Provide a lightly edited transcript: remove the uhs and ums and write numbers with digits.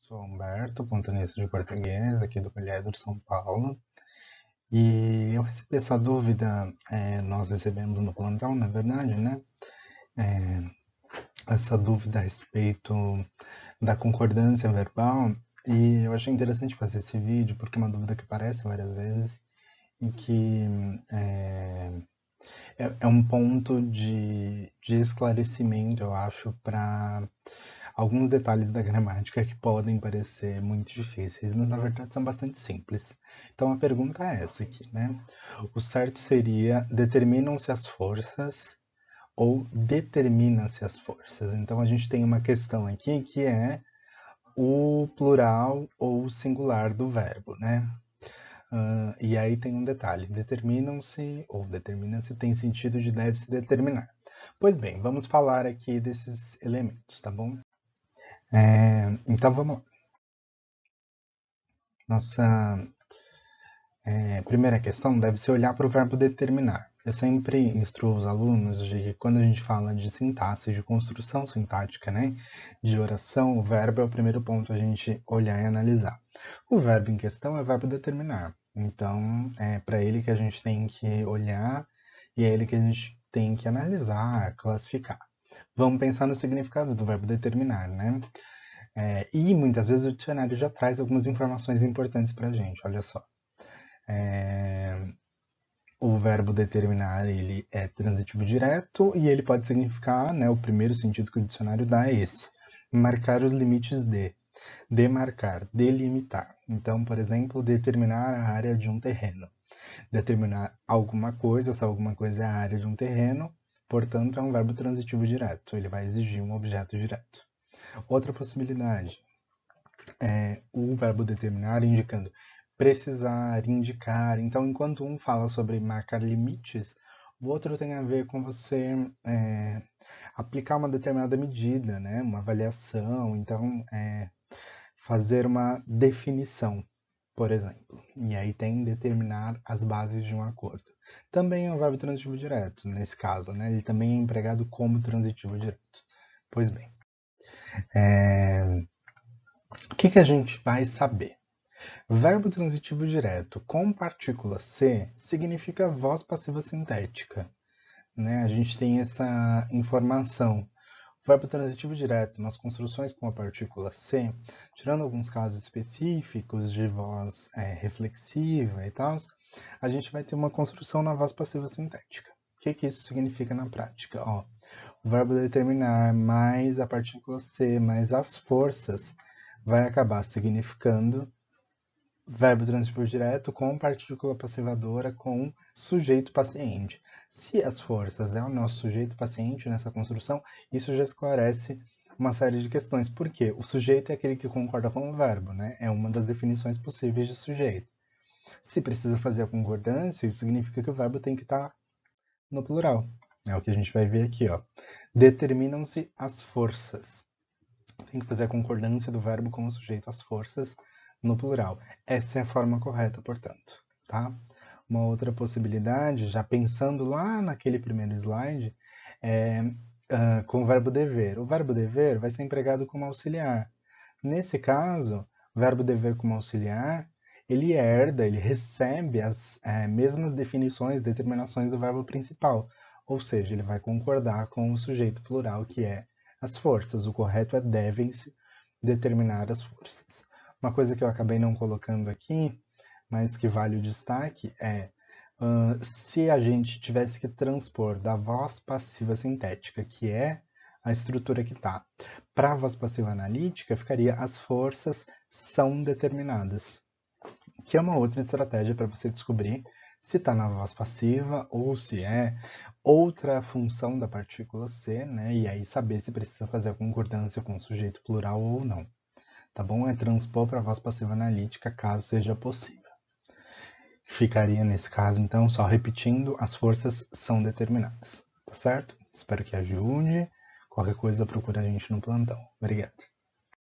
Sou Humberto, plantonista de português, aqui do Poliedro São Paulo. E eu recebi essa dúvida, nós recebemos no plantão, na verdade, né? Essa dúvida a respeito da concordância verbal. E eu achei interessante fazer esse vídeo, porque é uma dúvida que aparece várias vezes e que é um ponto de esclarecimento, eu acho, para alguns detalhes da gramática que podem parecer muito difíceis, mas na verdade são bastante simples. Então a pergunta é essa aqui, né? O certo seria determinam-se as forças ou determina-se as forças. Então a gente tem uma questão aqui que é o plural ou o singular do verbo, né? E aí tem um detalhe, determinam-se ou determina-se tem sentido de deve-se determinar. Pois bem, vamos falar aqui desses elementos, tá bom? Então vamos lá. Nossa primeira questão deve ser olhar para o verbo determinar. Eu sempre instruo os alunos de que quando a gente fala de sintaxe, de construção sintática, né, de oração, o verbo é o primeiro ponto a gente olhar e analisar. O verbo em questão é o verbo determinar. Então, é para ele que a gente tem que olhar e é ele que a gente tem que analisar, classificar. Vamos pensar nos significados do verbo determinar, né? E muitas vezes o dicionário já traz algumas informações importantes para a gente, olha só. O verbo determinar, ele é transitivo direto e ele pode significar, né, o primeiro sentido que o dicionário dá é esse. Marcar os limites de. Demarcar, delimitar. Então, por exemplo, determinar a área de um terreno. Determinar alguma coisa, se alguma coisa é a área de um terreno, portanto, é um verbo transitivo direto. Ele vai exigir um objeto direto. Outra possibilidade é o verbo determinar indicando precisar, indicar. Então, enquanto um fala sobre marcar limites, o outro tem a ver com você aplicar uma determinada medida, né? Uma avaliação. Então, fazer uma definição, por exemplo. E aí tem determinar as bases de um acordo. Também é um verbo transitivo direto, nesse caso, né? Ele também é empregado como transitivo direto. Pois bem, o que a gente vai saber? Verbo transitivo direto com partícula C significa voz passiva sintética, né? A gente tem essa informação. O verbo transitivo direto nas construções com a partícula C, tirando alguns casos específicos de voz reflexiva e tal, a gente vai ter uma construção na voz passiva sintética. O que isso significa na prática? Ó, o verbo determinar mais a partícula C mais as forças vai acabar significando verbo transitivo direto com partícula passivadora com sujeito paciente. Se as forças é o nosso sujeito paciente nessa construção, isso já esclarece uma série de questões. Por quê? O sujeito é aquele que concorda com o verbo, né? É uma das definições possíveis de sujeito. Se precisa fazer a concordância, isso significa que o verbo tem que estar no plural. É o que a gente vai ver aqui, ó. Determinam-se as forças. Tem que fazer a concordância do verbo com o sujeito às forças no plural. Essa é a forma correta, portanto, tá? Uma outra possibilidade, já pensando lá naquele primeiro slide, é com o verbo dever. O verbo dever vai ser empregado como auxiliar. Nesse caso, o verbo dever como auxiliar, ele herda, ele recebe as mesmas definições, determinações do verbo principal. Ou seja, ele vai concordar com o sujeito plural, que é as forças. O correto é devem-se determinar as forças. Uma coisa que eu acabei não colocando aqui, mas que vale o destaque, é se a gente tivesse que transpor da voz passiva sintética, que é a estrutura que está, para a voz passiva analítica, ficaria as forças são determinadas, que é uma outra estratégia para você descobrir se está na voz passiva ou se é outra função da partícula C, né? E aí saber se precisa fazer a concordância com o sujeito plural ou não. Tá bom? É transpor para a voz passiva analítica, caso seja possível. Ficaria nesse caso, então, só repetindo, as forças são determinadas. Tá certo? Espero que ajude. Qualquer coisa, procura a gente no plantão. Obrigado.